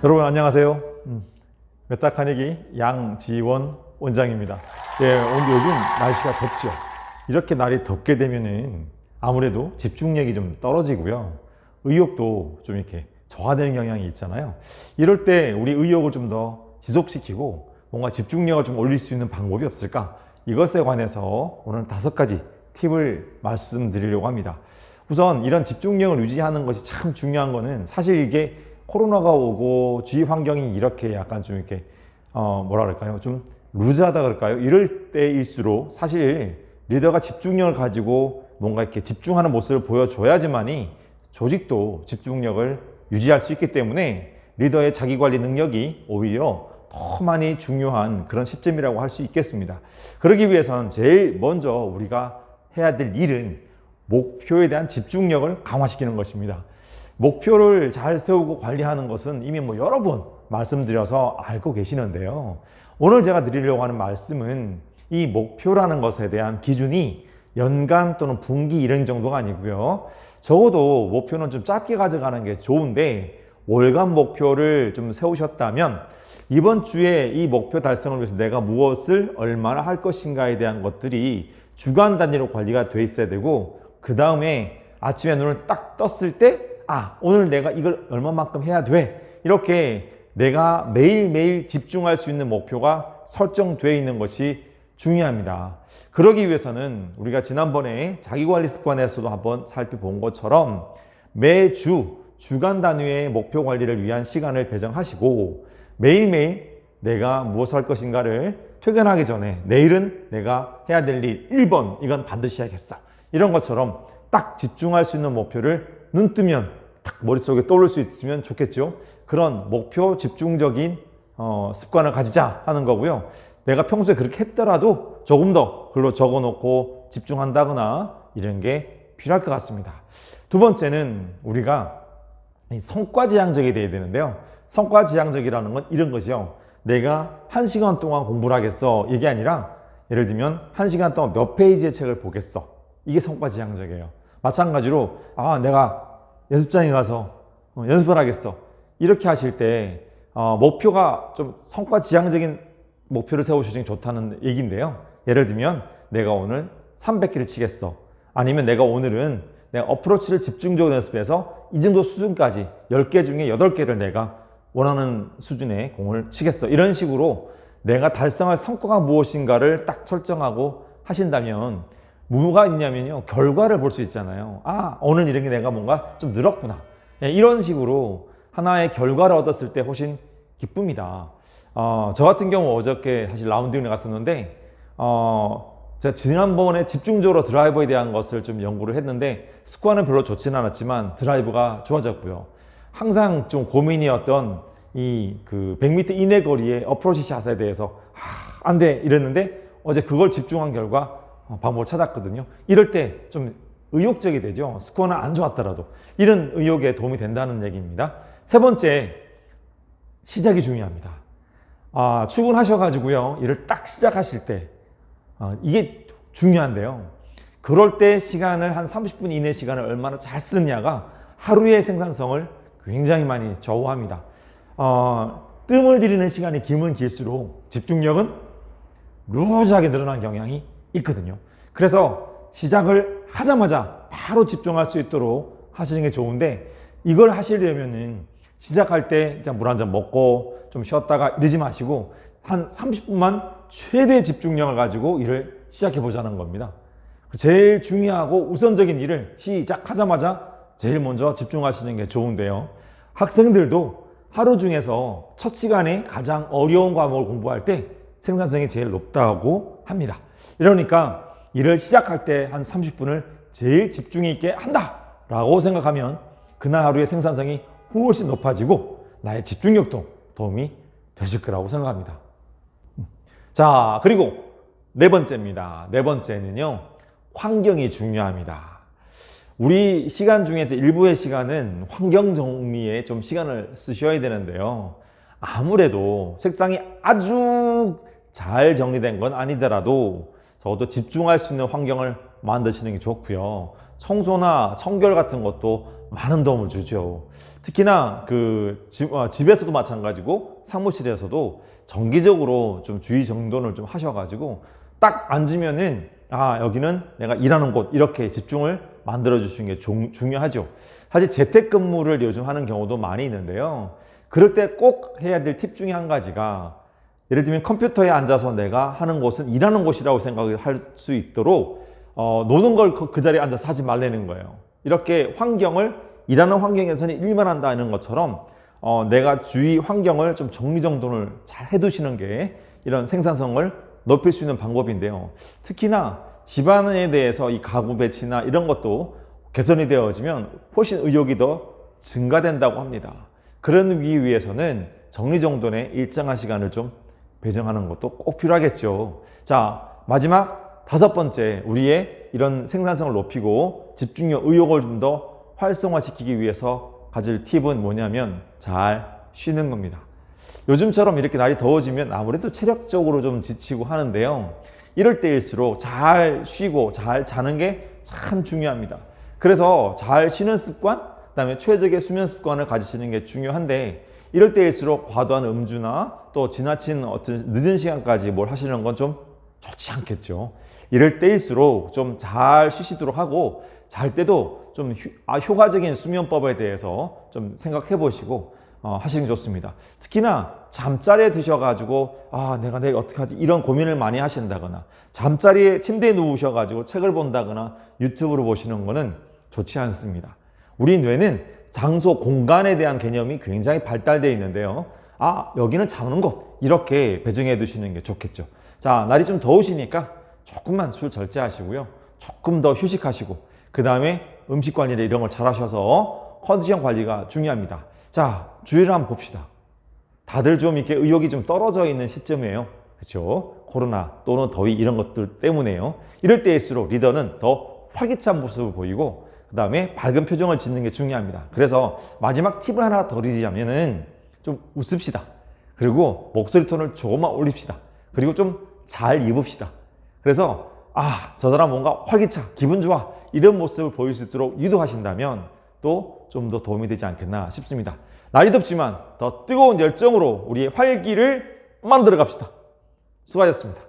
여러분 안녕하세요. 메타카닉이 양지원 원장입니다. 예, 오늘 요즘 날씨가 덥죠. 이렇게 날이 덥게 되면은 아무래도 집중력이 좀 떨어지고요. 의욕도 좀 이렇게 저하되는 경향이 있잖아요. 이럴 때 우리 의욕을 좀 더 지속시키고 뭔가 집중력을 좀 올릴 수 있는 방법이 없을까? 이것에 관해서 오늘 5가지 팁을 말씀드리려고 합니다. 우선 이런 집중력을 유지하는 것이 참 중요한 거는 사실 이게 코로나가 오고 주위 환경이 이렇게 약간 좀 이렇게 뭐라 그럴까요? 좀 루즈하다 그럴까요? 이럴 때일수록 사실 리더가 집중력을 가지고 뭔가 이렇게 집중하는 모습을 보여줘야지만이 조직도 집중력을 유지할 수 있기 때문에 리더의 자기관리 능력이 오히려 더 많이 중요한 그런 시점이라고 할 수 있겠습니다. 그러기 위해서는 제일 먼저 우리가 해야 될 일은 목표에 대한 집중력을 강화시키는 것입니다. 목표를 잘 세우고 관리하는 것은 이미 여러 번 말씀드려서 알고 계시는데요. 오늘 제가 드리려고 하는 말씀은 이 목표라는 것에 대한 기준이 연간 또는 분기 이런 정도가 아니고요. 적어도 목표는 좀 짧게 가져가는 게 좋은데 월간 목표를 좀 세우셨다면 이번 주에 이 목표 달성을 위해서 내가 무엇을 얼마나 할 것인가에 대한 것들이 주간 단위로 관리가 돼 있어야 되고 그 다음에 아침에 눈을 딱 떴을 때 오늘 내가 이걸 얼마만큼 해야 돼. 이렇게 내가 매일매일 집중할 수 있는 목표가 설정되어 있는 것이 중요합니다. 그러기 위해서는 우리가 지난번에 자기관리 습관에서도 한번 살펴본 것처럼 매주 주간 단위의 목표 관리를 위한 시간을 배정하시고 매일매일 내가 무엇을 할 것인가를 퇴근하기 전에 내일은 내가 해야 될 일 1번 이건 반드시 해야겠어. 이런 것처럼 딱 집중할 수 있는 목표를 눈 뜨면 딱 머릿속에 떠올릴 수 있으면 좋겠죠. 그런 목표 집중적인 습관을 가지자 하는 거고요. 내가 평소에 그렇게 했더라도 조금 더 글로 적어 놓고 집중한다거나 이런 게 필요할 것 같습니다. 두 번째는 우리가 성과지향적이 돼야 되는데요. 성과지향적이라는 건 이런 것이요. 내가 1시간 동안 공부를 하겠어. 이게 아니라 예를 들면 1시간 동안 몇 페이지의 책을 보겠어. 이게 성과지향적이에요. 마찬가지로 내가 연습장에 가서 연습을 하겠어. 이렇게 하실 때 목표가 좀 성과지향적인 목표를 세우시는 게 좋다는 얘기인데요. 예를 들면 내가 오늘 300개를 치겠어. 아니면 내가 오늘은 내가 어프로치를 집중적으로 연습해서 이 정도 수준까지 10개 중에 8개를 내가 원하는 수준의 공을 치겠어. 이런 식으로 내가 달성할 성과가 무엇인가를 딱 설정하고 하신다면 뭐가 있냐면요. 결과를 볼 수 있잖아요. 오늘 이런 게 내가 뭔가 좀 늘었구나. 이런 식으로 하나의 결과를 얻었을 때 훨씬 기쁩니다. 저 같은 경우 어저께 사실 라운딩을 갔었는데 제가 지난번에 집중적으로 드라이버에 대한 것을 좀 연구를 했는데 스코어는 별로 좋지는 않았지만 드라이브가 좋아졌고요. 항상 좀 고민이었던 이 100m 이내 거리의 어프로치 샷에 대해서 안 돼 이랬는데 어제 그걸 집중한 결과 방법을 찾았거든요. 이럴 때 좀 의욕적이 되죠. 스코어는 안 좋았더라도 이런 의욕에 도움이 된다는 얘기입니다. 세 번째, 시작이 중요합니다. 출근하셔가지고요 일을 딱 시작하실 때 이게 중요한데요. 그럴 때 시간을 한 30분 이내 시간을 얼마나 잘 쓰느냐가 하루의 생산성을 굉장히 많이 좌우합니다. 뜸을 들이는 시간이 길면 길수록 집중력은 루즈하게 늘어나는 경향이 있거든요. 그래서 시작을 하자마자 바로 집중할 수 있도록 하시는 게 좋은데 이걸 하시려면은 시작할 때 물 한 잔 먹고 좀 쉬었다가 이러지 마시고 한 30분만 최대 집중력을 가지고 일을 시작해 보자는 겁니다. 제일 중요하고 우선적인 일을 시작하자마자 제일 먼저 집중하시는 게 좋은데요. 학생들도 하루 중에서 첫 시간에 가장 어려운 과목을 공부할 때 생산성이 제일 높다고 합니다. 이러니까 일을 시작할 때 한 30분을 제일 집중 있게 한다 라고 생각하면 그날 하루의 생산성이 훨씬 높아지고 나의 집중력도 도움이 되실 거라고 생각합니다. 자, 그리고 네 번째입니다. 네 번째는요, 환경이 중요합니다. 우리 시간 중에서 일부의 시간은 환경 정리에 좀 시간을 쓰셔야 되는데요. 아무래도 책상이 아주 잘 정리된 건 아니더라도 적어도 집중할 수 있는 환경을 만드시는 게 좋고요. 청소나 청결 같은 것도 많은 도움을 주죠. 특히나 집에서도 마찬가지고 사무실에서도 정기적으로 좀 주의 정돈을 좀 하셔가지고 딱 앉으면은 여기는 내가 일하는 곳 이렇게 집중을 만들어 주시는 게 중요하죠. 사실 재택근무를 요즘 하는 경우도 많이 있는데요. 그럴 때 꼭 해야 될 팁 중에 한 가지가, 예를 들면 컴퓨터에 앉아서 내가 하는 곳은 일하는 곳이라고 생각을 할 수 있도록 노는 걸 그 자리에 앉아서 하지 말라는 거예요. 이렇게 일하는 환경에서는 일만 한다는 것처럼 내가 주위 환경을 좀 정리정돈을 잘 해두시는 게 이런 생산성을 높일 수 있는 방법인데요. 특히나 집안에 대해서 이 가구 배치나 이런 것도 개선이 되어지면 훨씬 의욕이 더 증가된다고 합니다. 그러기 위해서는 정리정돈에 일정한 시간을 좀 배정하는 것도 꼭 필요하겠죠. 자, 마지막 5번째, 우리의 이런 생산성을 높이고 집중력, 의욕을 좀 더 활성화시키기 위해서 가질 팁은 뭐냐면 잘 쉬는 겁니다. 요즘처럼 이렇게 날이 더워지면 아무래도 체력적으로 좀 지치고 하는데요. 이럴 때일수록 잘 쉬고 잘 자는 게 참 중요합니다. 그래서 잘 쉬는 습관, 그다음에 최적의 수면 습관을 가지시는 게 중요한데, 이럴 때일수록 과도한 음주나 또 지나친 어떤 늦은 시간까지 뭘 하시는 건 좀 좋지 않겠죠. 이럴 때일수록 좀 잘 쉬시도록 하고, 잘 때도 좀 효과적인 수면법에 대해서 좀 생각해 보시고 하시는 게 좋습니다. 특히나 잠자리에 드셔가지고 내가 내일 어떻게 하지 이런 고민을 많이 하신다거나, 잠자리에 침대에 누우셔가지고 책을 본다거나 유튜브를 보시는 거는 좋지 않습니다. 우리 뇌는 장소, 공간에 대한 개념이 굉장히 발달되어 있는데요. 여기는 자는 곳, 이렇게 배정해 두시는 게 좋겠죠. 자, 날이 좀 더우시니까 조금만 술 절제하시고요. 조금 더 휴식하시고, 그 다음에 음식 관리나 이런 걸 잘 하셔서 컨디션 관리가 중요합니다. 자, 주위를 한번 봅시다. 다들 좀 이렇게 의욕이 좀 떨어져 있는 시점이에요. 그렇죠? 코로나 또는 더위 이런 것들 때문에요. 이럴 때일수록 리더는 더 활기찬 모습을 보이고, 그 다음에 밝은 표정을 짓는 게 중요합니다. 그래서 마지막 팁을 하나 더 드리자면은 좀 웃읍시다. 그리고 목소리 톤을 조금만 올립시다. 그리고 좀 잘 입읍시다. 그래서 저 사람 뭔가 활기차, 기분 좋아, 이런 모습을 보일 수 있도록 유도하신다면 또 좀 더 도움이 되지 않겠나 싶습니다. 날이 덥지만 더 뜨거운 열정으로 우리의 활기를 만들어 갑시다. 수고하셨습니다.